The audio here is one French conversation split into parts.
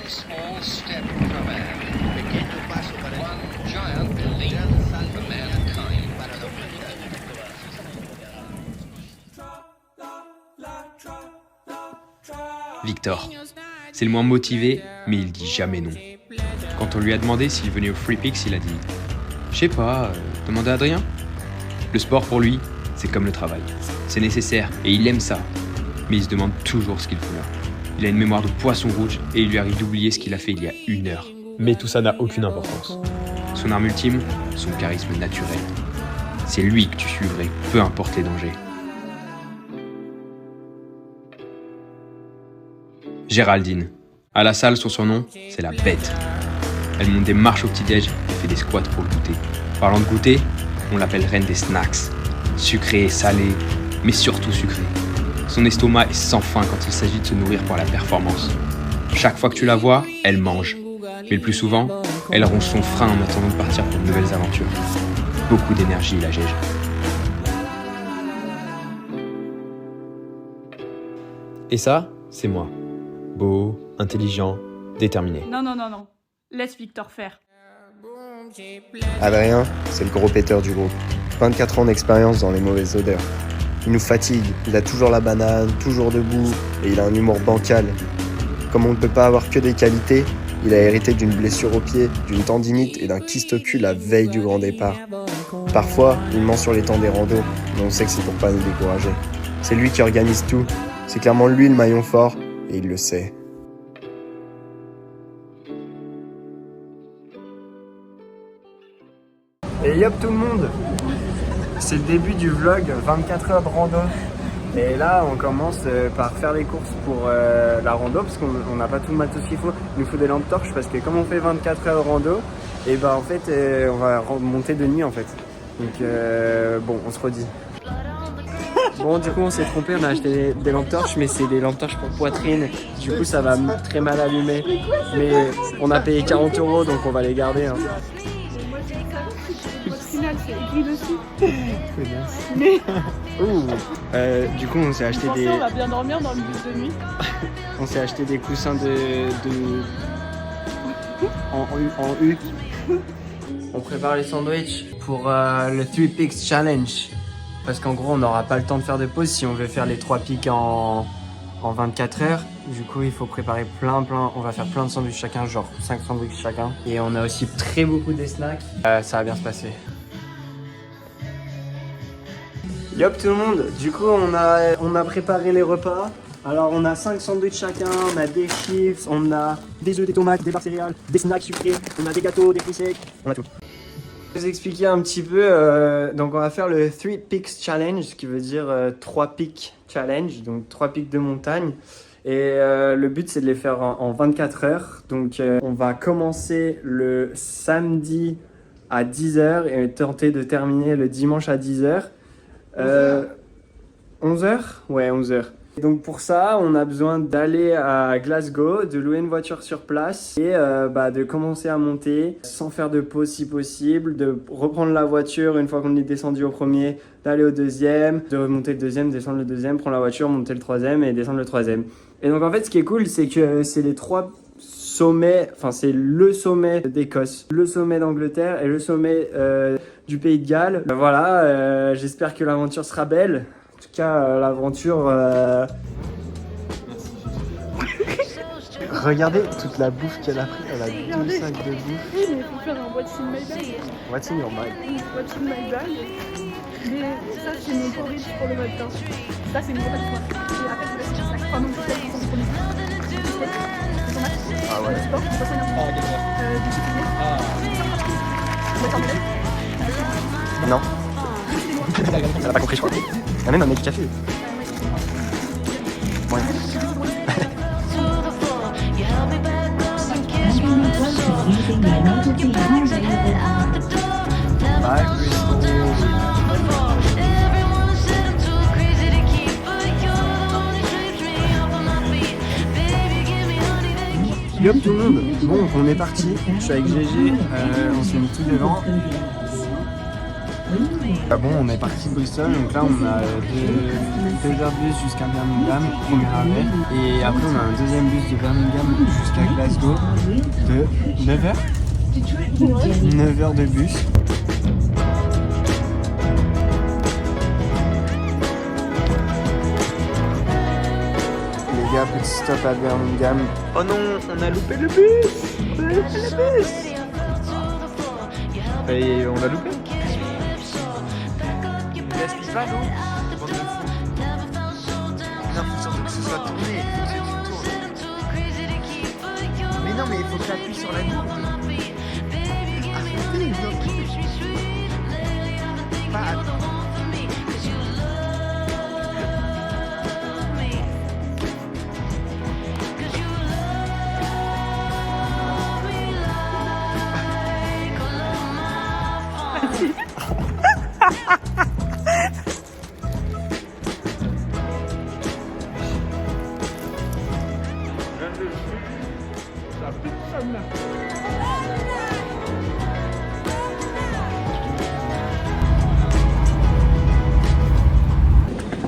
small step for man, one giant leap for mankind. Victor. C'est le moins motivé, mais il dit jamais non. Quand on lui a demandé s'il venait au Free Picks, il a dit « Je sais pas, demandez à Adrien ». Le sport pour lui, c'est comme le travail. C'est nécessaire et il aime ça. Mais il se demande toujours ce qu'il fout là. Il a une mémoire de poisson rouge et il lui arrive d'oublier ce qu'il a fait il y a 1 heure. Mais tout ça n'a aucune importance. Son arme ultime, son charisme naturel. C'est lui que tu suivrais, peu importe les dangers. Géraldine. À la salle, son surnom, c'est la bête. Elle monte des marches au petit-déj et fait des squats pour le goûter. Parlant de goûter, on l'appelle reine des snacks. Sucré, salé, mais surtout sucré. Son estomac est sans fin quand il s'agit de se nourrir pour la performance. Chaque fois que tu la vois, elle mange. Mais le plus souvent, elle ronge son frein en attendant de partir pour de nouvelles aventures. Beaucoup d'énergie, la Gégé. Et ça, c'est moi. Beau, intelligent, déterminé. Non. Laisse Victor faire. Adrien, c'est le gros péteur du groupe. 24 ans d'expérience dans les mauvaises odeurs. Il nous fatigue, il a toujours la banane, toujours debout, et il a un humour bancal. Comme on ne peut pas avoir que des qualités, il a hérité d'une blessure au pied, d'une tendinite et d'un kyste au cul la veille du grand départ. Parfois, il ment sur les temps des randos, mais on sait que c'est pour pas nous décourager. C'est lui qui organise tout, c'est clairement lui le maillon fort, et il le sait. Et yop tout le monde! C'est le début du vlog 24 heures de rando. Et là on commence par faire les courses pour la rando parce qu'on n'a pas tout le matos qu'il faut. Il nous faut des lampes torches parce que comme on fait 24 heures de rando, et ben en fait on va monter de nuit en fait. Donc bon, on se redit. Bon, du coup on s'est trompé, on a acheté des lampes torches, mais c'est des lampes torches pour poitrine. Du coup ça va très mal allumer. Mais on a payé 40 €, donc on va les garder. Hein. C'est écrit dessus. Mais... du coup on s'est acheté des... On va bien dormir dans le bus de nuit. On s'est acheté des coussins en U. On prépare les sandwichs pour le 3 Picks Challenge. Parce qu'en gros on n'aura pas le temps de faire de pause si on veut faire les 3 pics en 24 heures. Du coup il faut préparer plein, on va faire plein de sandwichs chacun, genre 5 sandwichs chacun. Et on a aussi très beaucoup des snacks. Ça va bien se passer. Yop tout le monde, du coup on a préparé les repas. Alors on a 5 sandwichs chacun, on a des chips, on a des œufs, des tomates, des barres céréales, des snacks sucrés, on a des gâteaux, des fruits secs, on a tout. Je vais vous expliquer un petit peu, donc on va faire le 3 Peaks Challenge, ce qui veut dire 3 pics challenge, donc 3 pics de montagne. Et le but c'est de les faire en 24 heures. Donc on va commencer le samedi à 10 h et tenter de terminer le dimanche à 10 h. 11h? Ouais, 11h. Donc pour ça, on a besoin d'aller à Glasgow, de louer une voiture sur place et de commencer à monter sans faire de pause si possible, de reprendre la voiture une fois qu'on est descendu au premier, d'aller au deuxième, de remonter le deuxième, descendre le deuxième, prendre la voiture, monter le troisième et descendre le troisième. Et donc en fait, ce qui est cool, c'est que c'est les 3 sommets, enfin c'est le sommet d'Écosse, le sommet d'Angleterre et le sommet du Pays de Galles. Voilà, j'espère que l'aventure sera belle. En tout cas, l'aventure... Regardez toute la bouffe qu'elle a pris, elle a 2 sacs de bouffe. Oui, mais il faut faire un what's in my bag. What's in your bag? What's in my bag. Mais ça, c'est mon porridge pour le matin. Ça, c'est mon repas du soir. Et après, je laisse un sac. Pardon, je laisse mon premier. Ah ouais. Du sport, du poisson énergie. Du chicken. Non. Elle a pas compris, je crois. Il y a même un mec café. Ouais. Bye, Crystal. Yop tout le monde. Bon, on est parti. Je suis avec GG. On s'est mis tout devant. Bon, on est parti de Bristol, donc là on a 2 heures de bus jusqu'à Birmingham, premier arrêt, et après on a un deuxième bus de Birmingham jusqu'à Glasgow. Glasgow de 9h. 9h de bus. Les gars, petit stop à Birmingham. Oh non, on a loupé le bus. On a loupé le bus. Et on l'a loupé. Gaspille pas, non? Bande de fous. Non, faut surtout que ce soit tourné. Faut que tu tournes. Mais non, mais il faut que tu appuies sur la boucle. Arrêtez, non. Pas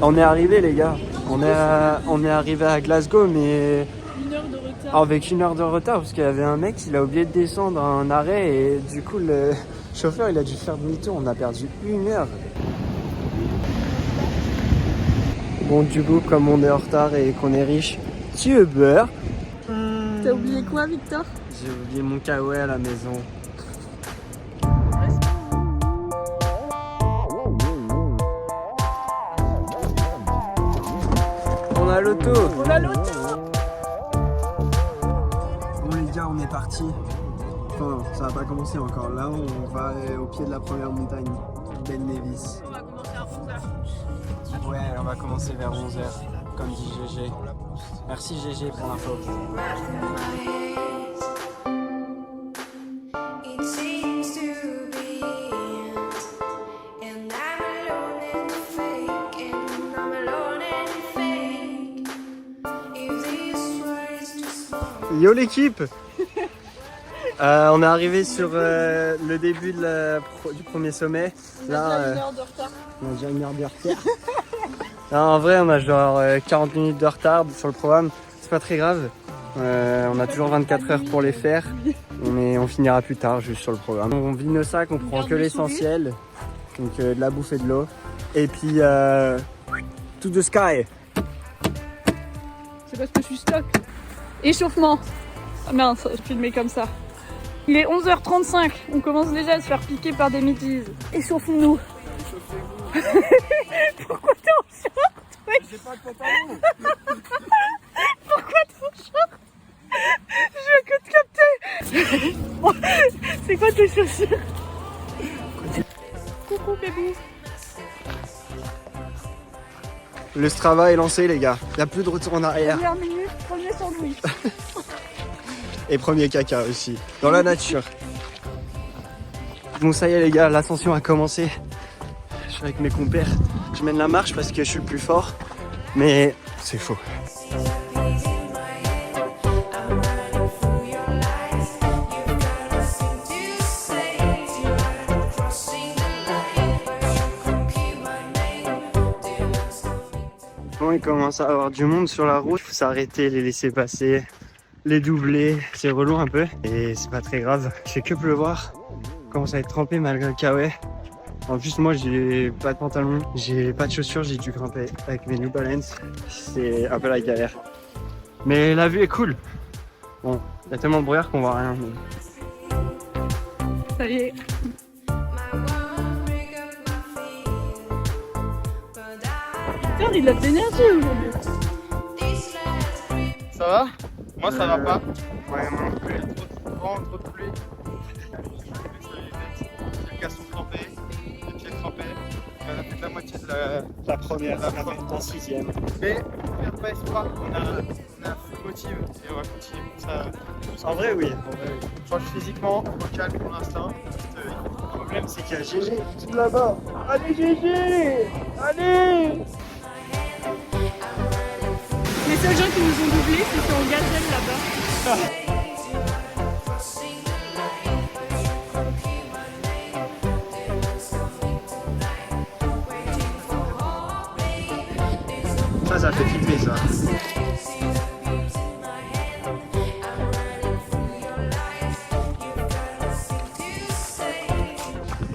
On est arrivé les gars. On est arrivé à Glasgow mais 1 heure de retard. avec 1 heure de retard parce qu'il y avait un mec, il a oublié de descendre à un arrêt et du coup le chauffeur il a dû faire demi-tour. On a perdu 1 heure. Bon du coup comme on est en retard et qu'on est riche, tu veux beurre? T'as oublié quoi, Victor? J'ai oublié mon kawaii à la maison. On a l'auto. On a l'auto. Bon les gars, on est parti. Enfin, ça va pas commencer encore. Là, on va au pied de la première montagne, Ben Nevis. On va commencer à 11h. Ouais, on va commencer vers 11h, comme dit GG. Merci GG pour l'info. It seems to be and I'm alone and fake and I'm alone and fake. If this was just one. Yo l'équipe. On est arrivé sur le début de du premier sommet. On a Là, déjà 1 heure de retard. on a déjà 1 heure de retard. Non, en vrai, on a genre 40 minutes de retard sur le programme. C'est pas très grave. On a toujours 24 heures pour les faire. On finira plus tard, juste sur le programme. On vide nos sacs, on prend que l'essentiel. Donc de la bouffe et de l'eau. Et puis, to the sky. C'est parce que je suis stock. Échauffement. Ah mince, je filmais comme ça. Il est 11h35. On commence déjà à se faire piquer par des midges. Échauffons-nous. Pourquoi t'es en short? J'ai pas de pantalon. Pourquoi t'es en short? Je veux que te capter. Bon, c'est quoi tes chaussures? Coucou bébé. Le Strava est lancé les gars. Il n'y a plus de retour en arrière. Première minute, premier sandwich. Et premier caca aussi. Dans la nature. Bon ça y est les gars, l'ascension a commencé. Je suis avec mes compères. Je mène la marche parce que je suis le plus fort. Mais c'est faux. Bon, il commence à y avoir du monde sur la route. Il faut s'arrêter, les laisser passer, les doubler. C'est relou un peu. Et c'est pas très grave. Il fait que pleuvoir. Je commence à être trempé malgré le kawaii. En plus, moi, j'ai pas de pantalon, j'ai pas de chaussures, j'ai dû grimper avec mes New Balance. C'est un peu la galère. Mais la vue est cool. Bon, il y a tellement de brouillard qu'on voit rien. Mais... Ça y est. Putain, il a de l'énergie aujourd'hui. Ça va? Moi ça va pas. Ouais, moi non plus. Trop de pluie. Les gars sont trempés, les pieds trempés. On a fait la moitié de La première, en 6ème. Mais on perd pas espoir, on a full motive et on va continuer comme ça. En vrai, oui. Change physiquement, au calme pour l'instant. Le problème, c'est qu'il y a GG tout là-bas. Allez, GG! Allez! Les seuls gens qui nous ont doublés, c'est sur le gazelle là-bas. Ça fait flipper ça.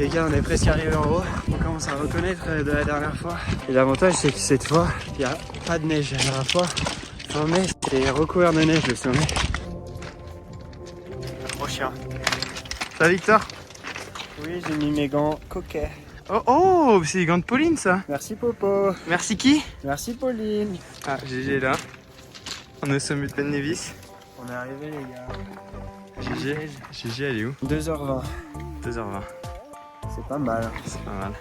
Les gars, on est presque arrivé en haut. On commence à reconnaître de la dernière fois. Et l'avantage, c'est que cette fois, il n'y a pas de neige. La dernière fois, en mai, c'était recouvert de neige le sommet. Gros chien. Ça va, Victor? Oui, j'ai mis mes gants coquets. Oh, c'est les gants de Pauline, ça. Merci Popo. Merci qui? Merci Pauline. Ah, GG est là. On est au sommet de Ben Nevis. On est arrivé les gars. GG, elle est où? 2h20. 2h20. C'est pas mal. C'est pas mal.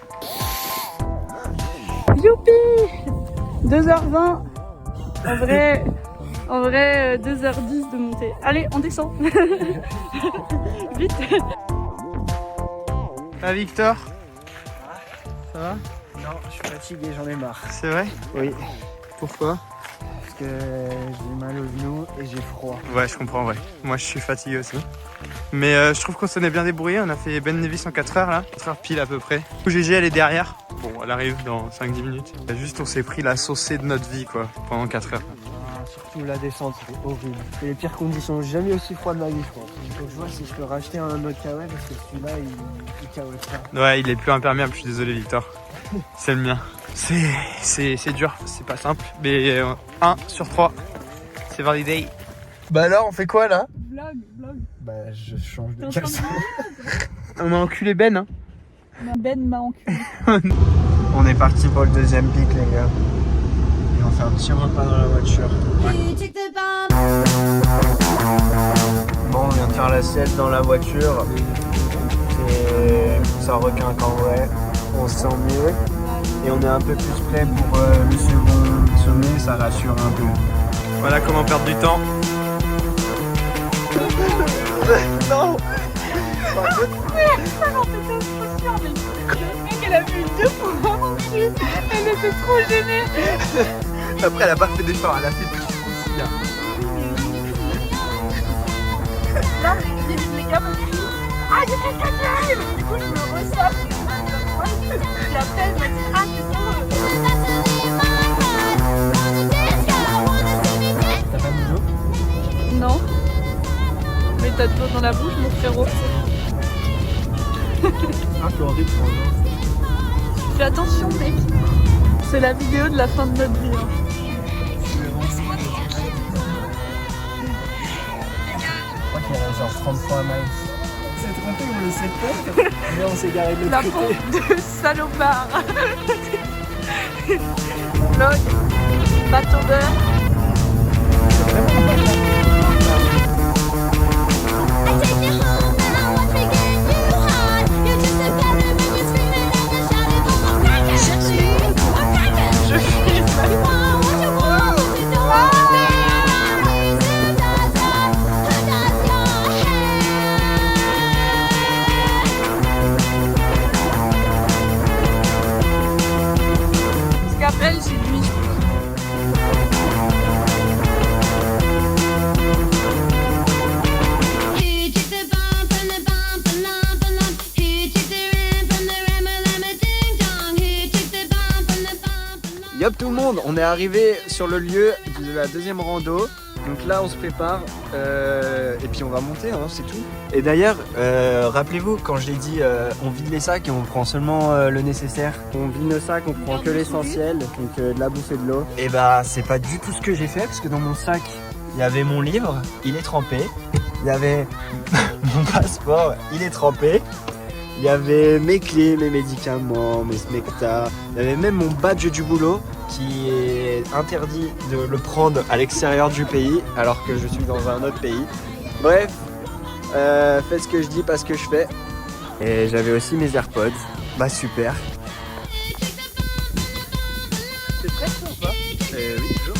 Youpi 2h20. En vrai 2h10 de montée. Allez, on descend. Vite. Ah, Victor? Ça va? Non, je suis fatigué, j'en ai marre. C'est vrai? Oui, Pourquoi? parce que j'ai mal aux genoux et j'ai froid. Ouais, je comprends, ouais. Moi, je suis fatigué aussi. Mais je trouve qu'on s'en est bien débrouillé. On a fait Ben Nevis en 4 heures, là. 4 heures pile, à peu près. GG, elle est derrière. Bon, elle arrive dans 5-10 minutes. Juste, on s'est pris la saucée de notre vie, quoi, pendant 4 heures. Ah, surtout la descente, c'était horrible. C'est les pires conditions. J'ai jamais aussi froid de ma vie, je crois. Il faut que je vois si je peux racheter un autre kawaii parce que celui-là, il kawaii pas. Ouais, il est plus imperméable, je suis désolé, Victor. C'est le mien. C'est dur, c'est pas simple. Mais 1 sur 3, c'est validé. Bah alors, on fait quoi, là? Vlog. Bah, je change de T'es en train de casque. On a enculé Ben, hein. Ben m'a enculé. On est parti pour le deuxième pic, les gars. Et on fait un petit repas dans la voiture. Bon, on vient de faire la sieste dans la voiture. Et ça requinque en vrai. On se sent mieux. Et on est un peu plus prêt pour le second sommet. Ça rassure un peu. Voilà comment perdre du temps. Non! Elle a vu 2 fois en plus. Elle était trop gênée. Après, elle a pas fait d'effort, elle a fait plus aussi. Hein. Là, les gars me crient. Ah, il y a quelqu'un qui arrive. Du coup, je me ressape. Et après, elle m'a dit, ah, c'est ça. T'as pas mis d'eau? Non. Mais t'as de l'eau dans la bouche, mon frérot. Ah, c'est horrible pour moi. Fais attention, mec. C'est la vidéo de la fin de notre vie. Hein. Je crois qu'il y a genre 33 miles. On s'est trompé, on le sait pas. Mais on s'est garé de l'autre La côté. pompe de salopard. Vlog. Bateau beurre. Parce qu'après, j'ai nuit. Yop tout le monde, on est arrivé sur le lieu de la deuxième rando. Donc là on se prépare et puis on va monter, hein, c'est tout. Et d'ailleurs, rappelez-vous quand j'ai dit on vide les sacs et on prend seulement le nécessaire. On vide nos sacs, on prend que l'essentiel, donc de la bouffe et de l'eau. Et bah c'est pas du tout ce que j'ai fait parce que dans mon sac il y avait mon livre, il est trempé. Il y avait mon passeport, il est trempé. Il y avait mes clés, mes médicaments, mes smecta. Il y avait même mon badge du boulot qui est interdit de le prendre à l'extérieur du pays alors que je suis dans un autre pays. Bref, faites ce que je dis, pas ce que je fais. Et j'avais aussi mes AirPods. Bah super. C'est prêt ou pas? Oui, toujours.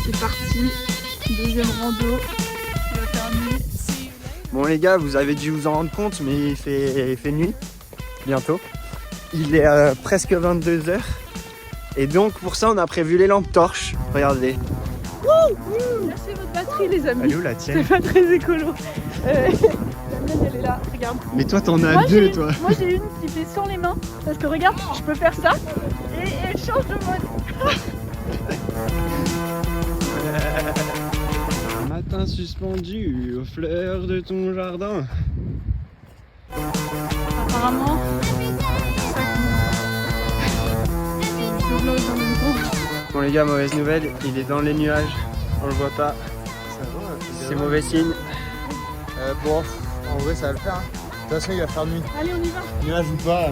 C'est parti. Deuxième rando. On va faire nuit. Bon les gars, vous avez dû vous en rendre compte, mais il fait nuit, bientôt. Il est presque 22h. Et donc pour ça, on a prévu les lampes torches. Regardez. Lâchez votre batterie, les amis. Elle est où la tienne? C'est pas très écolo. La mienne, elle est là, regarde. Mais toi, t'en as Moi, deux, j'ai- toi. Moi, j'ai une qui fait sur les mains. Parce que regarde, je peux faire ça. Et elle change de mode. Matin suspendu aux fleurs de ton jardin. Apparemment, c'est ça qui monte. Bon les gars, mauvaise nouvelle, il est dans les nuages, on le voit pas. C'est mauvais signe. Bon, en vrai, ça va le faire. Hein. De toute façon, il va faire nuit. Allez, on y va. Nuage ou pas.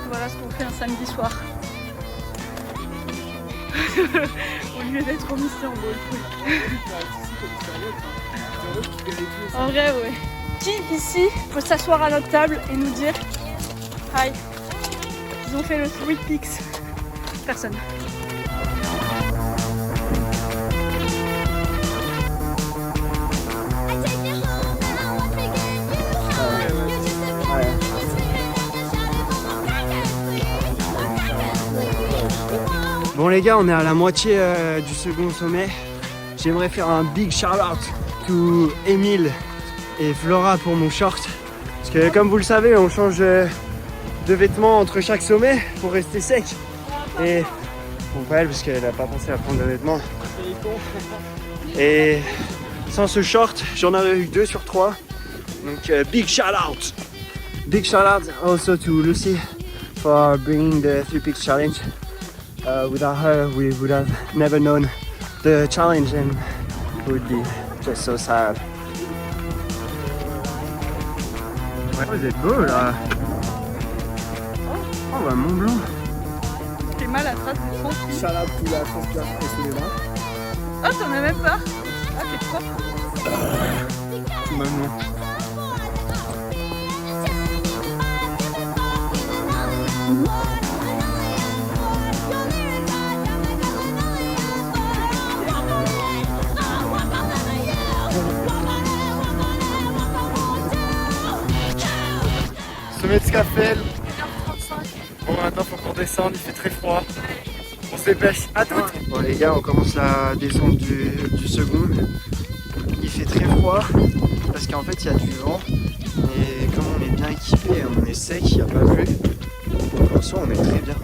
Voilà ce qu'on fait un samedi soir. Au lieu d'être en mission, bon, le truc. En vrai, ouais. Qui ici peut s'asseoir à notre table et nous dire hi, ils ont fait le Sweet Peaks? Personne. Bon les gars, on est à la moitié du second sommet. J'aimerais faire un big shout out to Emile et Flora pour mon short. Parce que comme vous le savez, on change de vêtements entre chaque sommet pour rester sec. Et bon pas elle parce qu'elle n'a pas pensé à prendre de vêtements. Et sans ce short, j'en aurais eu 2 sur 3. Donc big shout out. Big shout out also to Lucy for bringing the 3 Peaks challenge. Without her, we would have never known the challenge and it would be just so sad. Ouais, vous êtes beau là. Oh bah Mont Blanc. J'ai mal à la trace de France. Salade qui la transpiration sous les mains. Ah, t'en as même pas? Ah, t'es propre. Maman. Sommet de Scafell. 1h35. Bon maintenant faut qu'on descende, il fait très froid. On se dépêche, à toutes. Bon les gars, on commence la descente du second. Il fait très froid parce qu'en fait il y a du vent. Et comme on est bien équipé, on est sec, il n'y a pas plu. En soi on est très bien.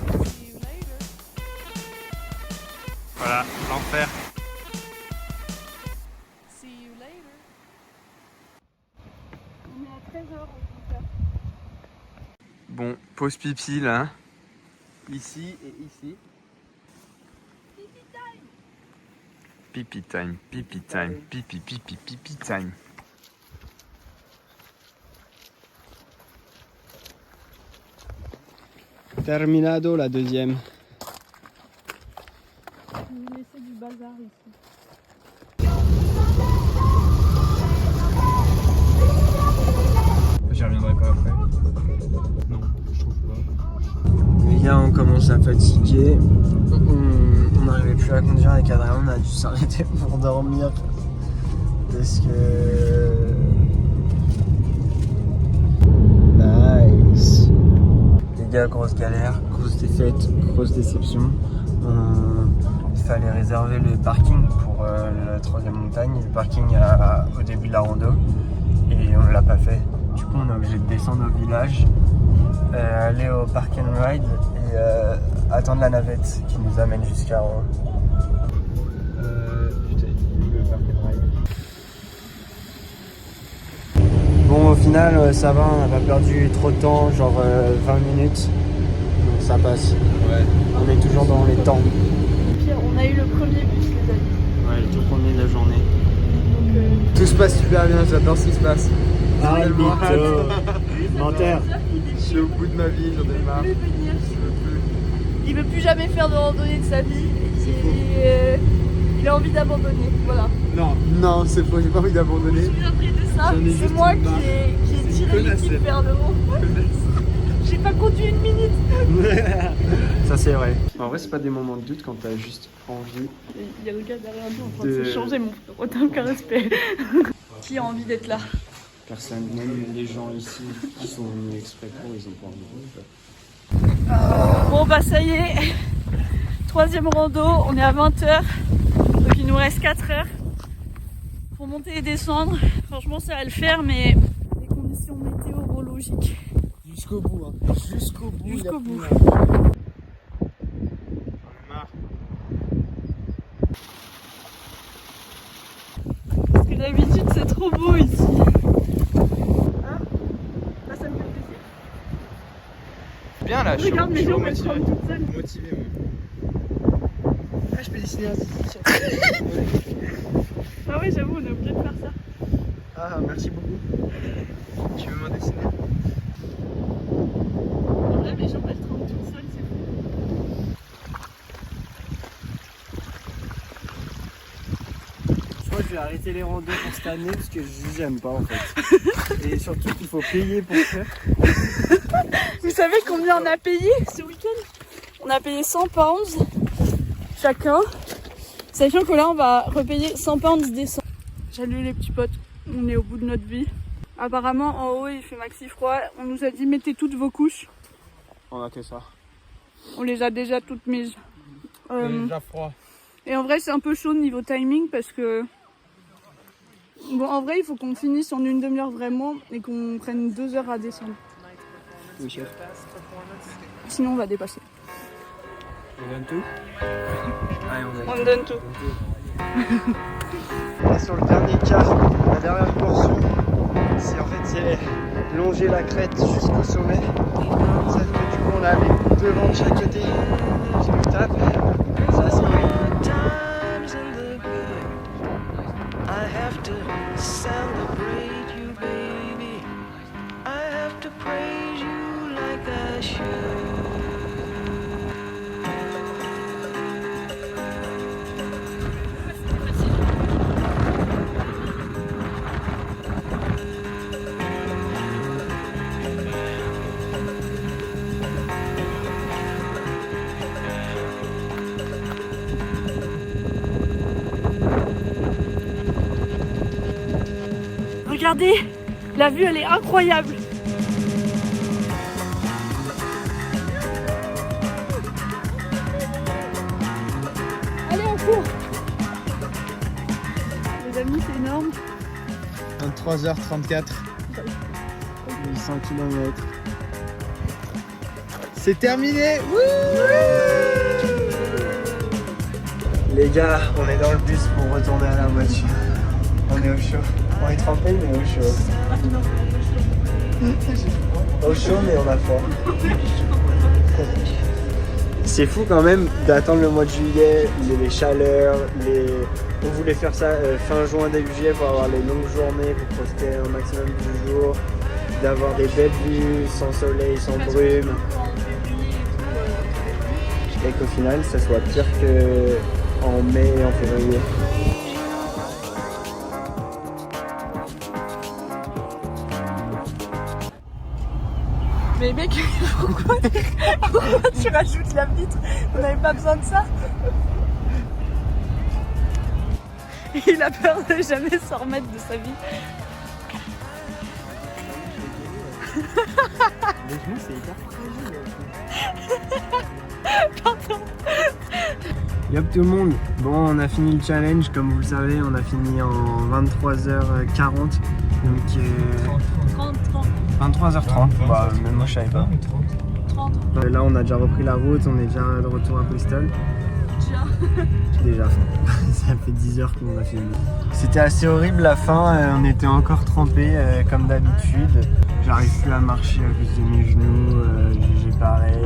Voilà, l'enfer. On est à 13h en tout cas. Bon, pause pipi là. Ici et ici. Pipi time, pipi time, pipi pipi pipi time. Terminado la deuxième. Je vais laisser du bazar ici. J'y reviendrai pas après. Non, je trouve pas. Les gars, on commence à fatiguer. On n'arrivait plus à conduire avec Adrien, on a dû s'arrêter pour dormir. Parce que... Nice. Les gars, grosse galère, grosse défaite, grosse déception. Il fallait réserver le parking pour la 3e montagne. Le parking au début de la rando. Et on ne l'a pas fait. Du coup, on est obligé de descendre au village, aller au park and ride et attendre la navette qui nous amène jusqu'à en haut. Putain, le park and ride. Bon, au final, ça va, on n'a pas perdu trop de temps, genre 20 minutes. Donc ça passe. Ouais. On est toujours dans les temps. Pire, on a eu le premier bus, les amis. Ouais, le tout premier de la journée. Donc, Tout se passe super bien, j'adore ce qui se passe. Ah, tellement menteur. Je suis au bout de ma vie, j'en ai marre. il veut venir. Je veux plus. Il veut plus jamais faire de randonnée de sa vie. Il a envie d'abandonner, voilà. Non, c'est faux, j'ai pas envie Je d'abandonner. me souviendrai de ça. J'en ai C'est juste moi une marre. qui ai tiré Connasse. l'équipe vers le haut. J'ai pas conduit une minute. Ça c'est vrai. En vrai, c'est pas des moments de doute quand t'as juste envie. Il y a le gars derrière nous en train De- de se changer, mon frère. Autant qu'un respect. Qui a envie d'être là? Personne, même les gens ici qui sont venus exprès pour, ils ont pas envie. Bon bah ça y est. 3e rando, on est à 20h. Donc il nous reste 4 heures. Remonter et descendre, franchement ça va le faire, mais les conditions météorologiques. Jusqu'au bout, hein. Jusqu'au bout. Jusqu'au bout. Parce que d'habitude c'est trop beau ici. Hein? Là ça me fait plaisir. Bien là, Regarde mes jambes, elles motivé. tremblent toutes seules. Motivé, moi. Ah, je peux dessiner un zizi. Ah ouais, j'avoue, on est obligé de faire ça. Ah, merci beaucoup. Tu veux m'en dessiner? En vrai, mes jambes elles tremblent toutes seules, c'est fou. Je crois que je vais arrêter les randos pour cette année parce que j'aime pas en fait. Et surtout qu'il faut payer pour faire. Vous savez combien on a payé ce week-end? On a payé 100 pounds chacun. Sachant que là, on va repayer 100 pounds décembre. Salut les petits potes, on est au bout de notre vie. Apparemment, en haut, il fait maxi froid. On nous a dit, mettez toutes vos couches. On a que ça. On les a déjà toutes mises. Déjà froid. Et en vrai, c'est un peu chaud niveau timing parce que... Bon, en vrai, il faut qu'on finisse en une demi-heure vraiment et qu'on prenne 2 heures à descendre. Oui, chef. Sinon, on va dépasser. On donne tout. Allez, On donne tout. On est sur le dernier quart, la dernière portion. C'est longer la crête jusqu'au sommet. Ça fait que du coup on a les devants de chaque côté qui nous tapent. Ça c'est times and the good. I have to celebrate you, baby. I have to praise you like I should. Regardez, la vue elle est incroyable. Allez, on court. Les amis, c'est énorme. 23h34. 800 km. C'est terminé. Les gars, on est dans le bus pour retourner à la voiture. On est au chaud. On est trempé mais au chaud. Au chaud mais on a froid. C'est fou quand même d'attendre le mois de juillet, les chaleurs, on voulait faire ça fin juin, début juillet pour avoir les longues journées, pour profiter un maximum du jour, d'avoir des belles vues, sans soleil, sans brume. Et qu'au final ça soit pire que en mai et en février. Mais mec, pourquoi tu rajoutes la vitre? On n'avait pas besoin de ça. Il a peur de jamais s'en remettre de sa vie. Les genoux c'est hyper fragile. Pardon. Yop tout le monde, bon on a fini le challenge, comme vous le savez on a fini en 23h40, donc 23h30, bah même moi je savais pas. 30. Là on a déjà repris la route, on est déjà de retour à Bristol. Déjà. Ça fait 10 heures qu'on a fini. C'était assez horrible la fin, on était encore trempés comme d'habitude. J'arrive plus à marcher à cause de mes genoux, j'ai pareil.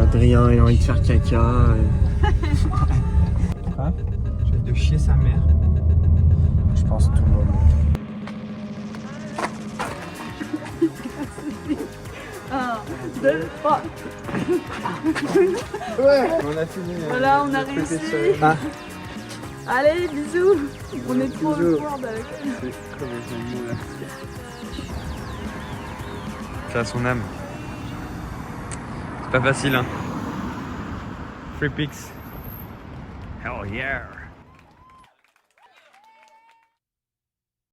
Adrien il a envie de faire caca. Quoi? J'ai hâte de chier sa mère. Je pense tout le monde. Un, deux, trois. Ouais, on a fini. Voilà, on a réussi. Ah. Allez, bisous. On est trop Bisous. forts avec elle. Ça a son âme. C'est pas facile, hein. Free pics. Hell yeah.